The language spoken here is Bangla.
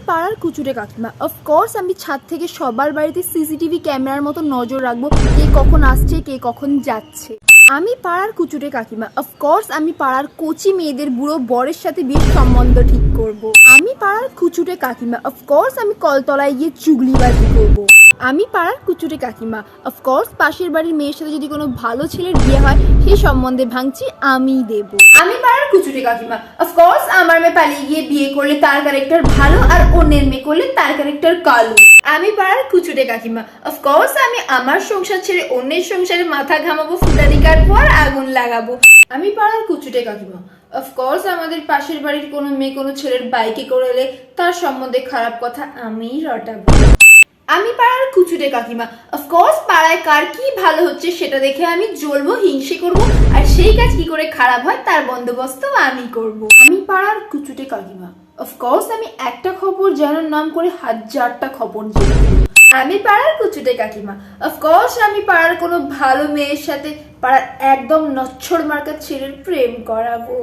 পাড়ার কুচুরে কাকিমা। অফকোর্স আমি ছাদ থেকে সবার বাড়িতে সিসিটিভি ক্যামেরার মতো নজর রাখবো, কে কখন আসছে কে কখন যাচ্ছে। আমি পাড়ার কুচুরে কাকিমা। অফকোর্স আমি পাড়ার কচি মেয়েদের বুড়ো বরের সাথে বিয়ের সম্বন্ধ ঠিক করব। আমি পাড়ার কুচুরে কাকিমা। অফকোর্স আমি কলতলায় গিয়ে চুগলিবাজি করব। আমি পাড়ার কুচুরে কাকিমা। অফকোর্স পাশের বাড়ির মেয়ের সাথে যদি কোনো ভালো ছেলের বিয়ে হয় সেই সম্বন্ধে ভাঙছি আমিই দেব। আমি পাড়ার কুচুরে কাকিমা। অফকোর্স আমার মেয়ে পালিয়ে গিয়ে বিয়ে করলে তার ক্যারেক্টার ভালো আর অন্যের মেয়ে করলে তার ক্যারেক্টার কালো। আমি পাড়ার কুচুরে কাকিমা। অফকোর্স আমি আমার সংসার ছেড়ে অন্যের সংসারে মাথা ঘামাবো, ফুটানি কাটবো আর আগুন লাগাবো। আমি পাড়ার কুচুরে কাকিমা। অফকোর্স আমাদের পাশের বাড়ির কোনো মেয়ে কোনো ছেলের বাইকে করে এলে তার সম্বন্ধে খারাপ কথা আমিই রটাবো। আমি পাড়ার কুচুরে কাকিমা। অফকোর্স পাড়ায় কার কি ভালো হচ্ছে সেটা দেখে আমি জ্বলবো, হিংসে করব, আর সেই কাজ কি করে খারাপ হয় তার বন্দোবস্ত আমি করব। আমি পাড়ার কুচুরে কাকিমা। অফকোর্স আমি একটা খবর জানার নাম করে 1000টা খবর জানি। আমি পাড়ার কুচুরে কাকিমা। অফকোর্স আমি পাড়ার কোনো ভালো মেয়ের সাথে পাড়ার একদম নচ্ছর মার্কা ছেলের প্রেম করাবো।